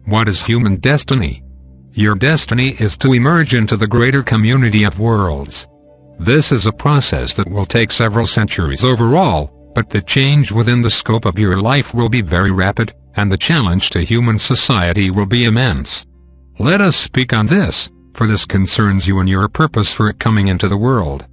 What is human destiny? Your destiny is to emerge into the greater community of worlds. This is a process that will take several centuries overall, but the change within the scope of your life will be very rapid, and the challenge to human society will be immense. Let us speak on this, for this concerns you and your purpose for coming into the world.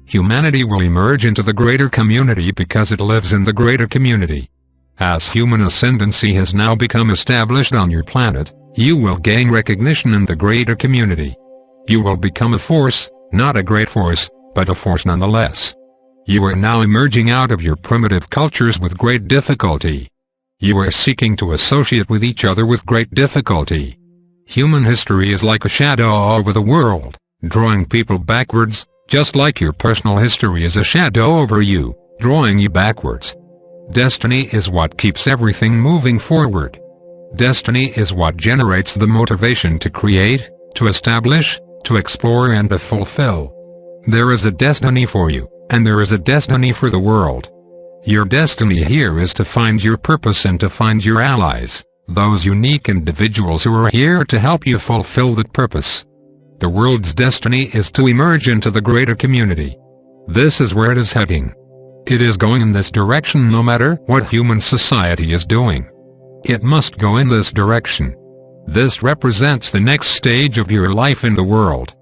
Humanity will emerge into the greater community because it lives in the greater community. As human ascendancy has now become established on your planet, you will gain recognition in the greater community. You will become a force, not a great force, but a force nonetheless. You are now emerging out of your primitive cultures with great difficulty. You are seeking to associate with each other with great difficulty. Human history is like a shadow over the world, drawing people backwards, just like your personal history is a shadow over you, drawing you backwards. Destiny is what keeps everything moving forward. Destiny is what generates the motivation to create, to establish, to explore and to fulfill. There is a destiny for you, and there is a destiny for the world. Your destiny here is to find your purpose and to find your allies, those unique individuals who are here to help you fulfill that purpose. The world's destiny is to emerge into the greater community. This is where it is heading. It is going in this direction no matter what human society is doing. It must go in this direction. This represents the next stage of your life in the world.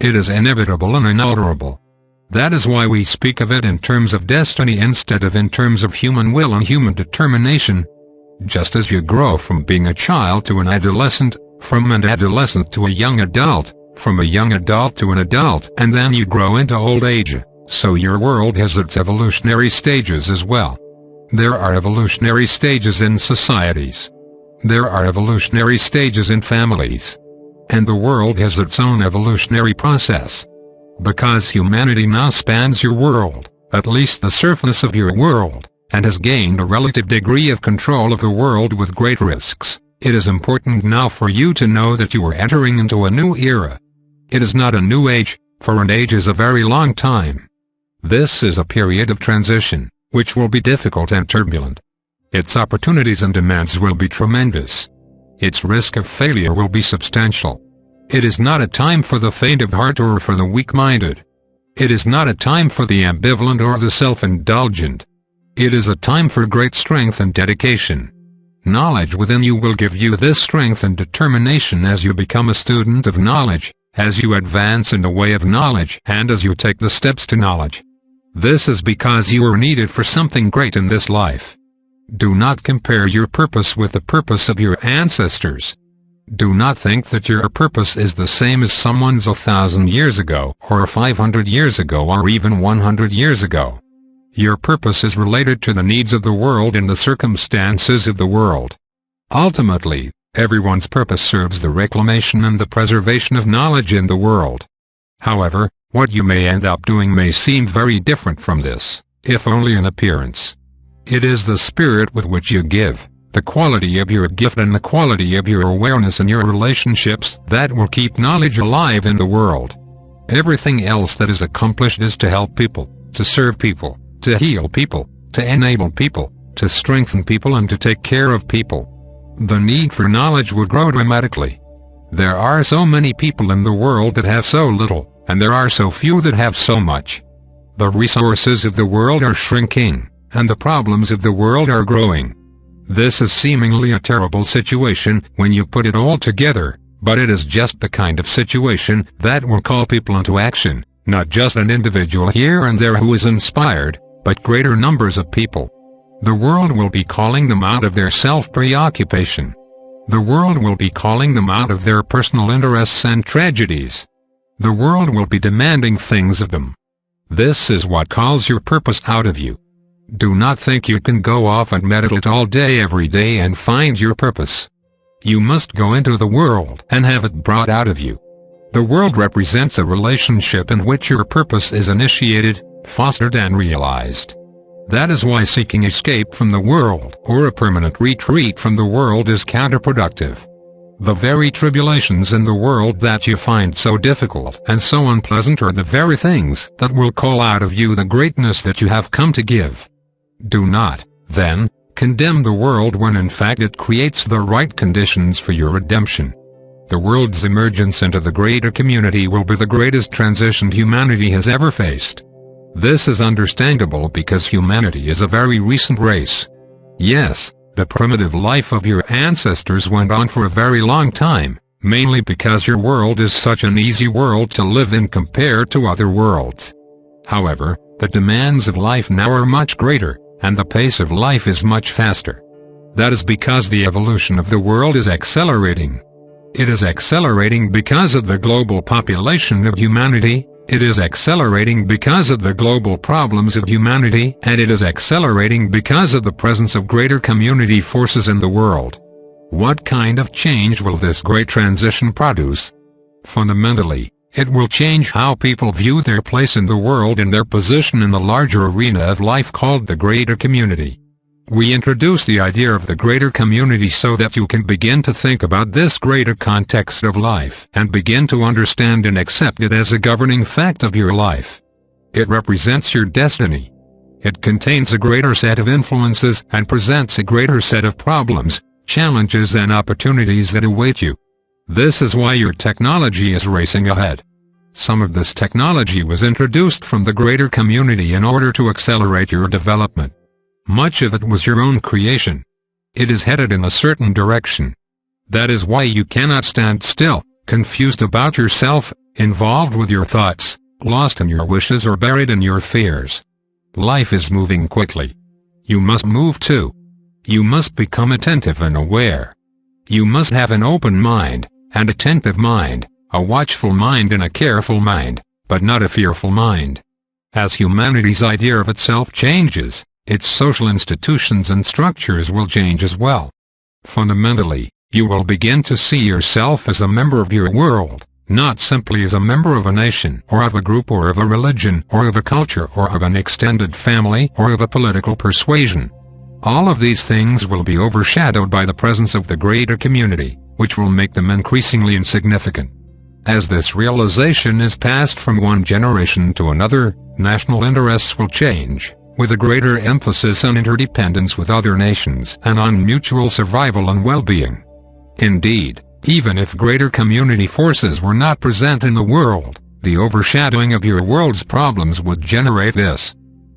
It is inevitable and inalterable. That is why we speak of it in terms of destiny instead of in terms of human will and human determination. Just as you grow from being a child to an adolescent, from an adolescent to a young adult, from a young adult to an adult, and then you grow into old age, so your world has its evolutionary stages as well. There are evolutionary stages in societies. There are evolutionary stages in families. And the world has its own evolutionary process. Because humanity now spans your world, at least the surface of your world, and has gained a relative degree of control of the world with great risks, it is important now for you to know that you are entering into a new era. It is not a new age, for an age is a very long time. This is a period of transition, which will be difficult and turbulent. Its opportunities and demands will be tremendous. Its risk of failure will be substantial. It is not a time for the faint of heart or for the weak-minded. It is not a time for the ambivalent or the self-indulgent. It is a time for great strength and dedication. Knowledge within you will give you this strength and determination as you become a student of knowledge, as you advance in the way of knowledge, and as you take the steps to knowledge. This is because you are needed for something great in this life. Do not compare your purpose with the purpose of your ancestors. Do not think that your purpose is the same as someone's 1,000 years ago, or 500 years ago, or even 100 years ago. Your purpose is related to the needs of the world and the circumstances of the world. Ultimately, everyone's purpose serves the reclamation and the preservation of knowledge in the world. However, what you may end up doing may seem very different from this, if only in appearance. It is the spirit with which you give, the quality of your gift and the quality of your awareness and your relationships that will keep knowledge alive in the world. Everything else that is accomplished is to help people, to serve people, to heal people, to enable people, to strengthen people and to take care of people. The need for knowledge will grow dramatically. There are so many people in the world that have so little, and there are so few that have so much. The resources of the world are shrinking, and the problems of the world are growing. This is seemingly a terrible situation when you put it all together, but it is just the kind of situation that will call people into action, not just an individual here and there who is inspired, but greater numbers of people. The world will be calling them out of their self-preoccupation. The world will be calling them out of their personal interests and tragedies. The world will be demanding things of them. This is what calls your purpose out of you. Do not think you can go off and meditate all day every day and find your purpose. You must go into the world and have it brought out of you. The world represents a relationship in which your purpose is initiated, fostered and realized. That is why seeking escape from the world or a permanent retreat from the world is counterproductive. The very tribulations in the world that you find so difficult and so unpleasant are the very things that will call out of you the greatness that you have come to give. Do not, then, condemn the world when in fact it creates the right conditions for your redemption. The world's emergence into the greater community will be the greatest transition humanity has ever faced. This is understandable because humanity is a very recent race. Yes, the primitive life of your ancestors went on for a very long time, mainly because your world is such an easy world to live in compared to other worlds. However, the demands of life now are much greater, and the pace of life is much faster. That is because the evolution of the world is accelerating. It is accelerating because of the global population of humanity, it is accelerating because of the global problems of humanity, and it is accelerating because of the presence of greater community forces in the world. What kind of change will this great transition produce? Fundamentally, it will change how people view their place in the world and their position in the larger arena of life called the greater community. We introduce the idea of the greater community so that you can begin to think about this greater context of life and begin to understand and accept it as a governing fact of your life. It represents your destiny. It contains a greater set of influences and presents a greater set of problems, challenges and opportunities that await you. This is why your technology is racing ahead. Some of this technology was introduced from the greater community in order to accelerate your development. Much of it was your own creation. It is headed in a certain direction. That is why you cannot stand still, confused about yourself, involved with your thoughts, lost in your wishes or buried in your fears. Life is moving quickly. You must move too. You must become attentive and aware. You must have an open mind, an attentive mind, a watchful mind and a careful mind, but not a fearful mind. As humanity's idea of itself changes, its social institutions and structures will change as well. Fundamentally, you will begin to see yourself as a member of your world, not simply as a member of a nation or of a group or of a religion or of a culture or of an extended family or of a political persuasion. All of these things will be overshadowed by the presence of the greater community, which will make them increasingly insignificant. As this realization is passed from one generation to another, national interests will change, with a greater emphasis on interdependence with other nations and on mutual survival and well-being. Indeed, even if greater community forces were not present in the world, the overshadowing of your world's problems would generate this.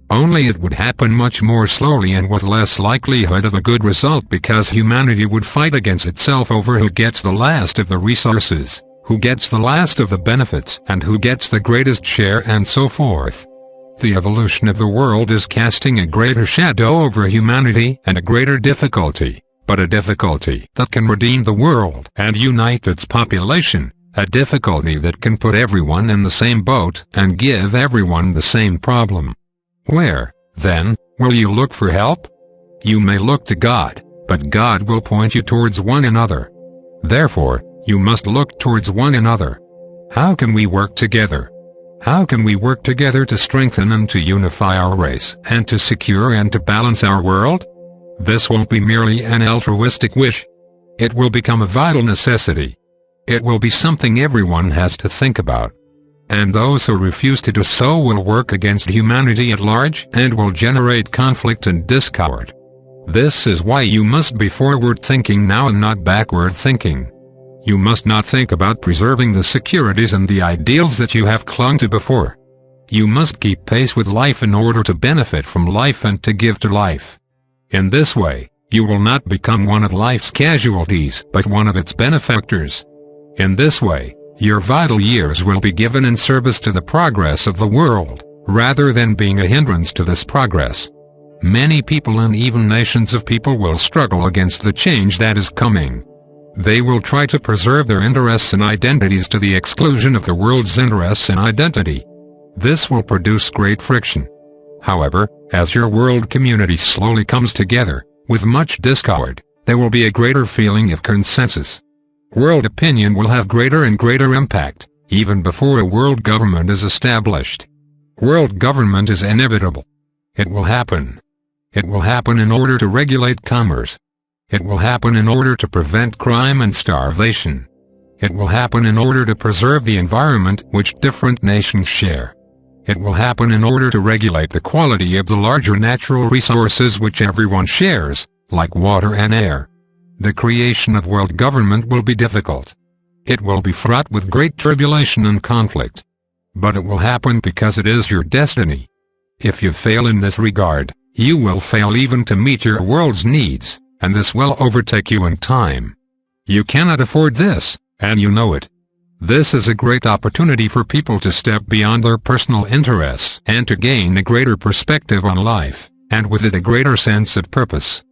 Only it would happen much more slowly and with less likelihood of a good result because humanity would fight against itself over who gets the last of the resources, who gets the last of the benefits, and who gets the greatest share and so forth. The evolution of the world is casting a greater shadow over humanity and a greater difficulty, but a difficulty that can redeem the world and unite its population, a difficulty that can put everyone in the same boat and give everyone the same problem. Where, then, will you look for help? You may look to God, but God will point you towards one another. Therefore, you must look towards one another. How can we work together? How can we work together to strengthen and to unify our race and to secure and to balance our world? This won't be merely an altruistic wish. It will become a vital necessity. It will be something everyone has to think about. And those who refuse to do so will work against humanity at large and will generate conflict and discord. This is why you must be forward-thinking now and not backward-thinking. You must not think about preserving the securities and the ideals that you have clung to before. You must keep pace with life in order to benefit from life and to give to life. In this way, you will not become one of life's casualties but one of its benefactors. In this way, your vital years will be given in service to the progress of the world, rather than being a hindrance to this progress. Many people and even nations of people will struggle against the change that is coming. They will try to preserve their interests and identities to the exclusion of the world's interests and identity. This will produce great friction. However, as your world community slowly comes together, with much discord, there will be a greater feeling of consensus. World opinion will have greater and greater impact, even before a world government is established. World government is inevitable. It will happen. It will happen in order to regulate commerce. It will happen in order to prevent crime and starvation. It will happen in order to preserve the environment which different nations share. It will happen in order to regulate the quality of the larger natural resources which everyone shares, like water and air. The creation of world government will be difficult. It will be fraught with great tribulation and conflict. But it will happen because it is your destiny. If you fail in this regard, you will fail even to meet your world's needs, and this will overtake you in time. You cannot afford this, and you know it. This is a great opportunity for people to step beyond their personal interests and to gain a greater perspective on life, and with it a greater sense of purpose.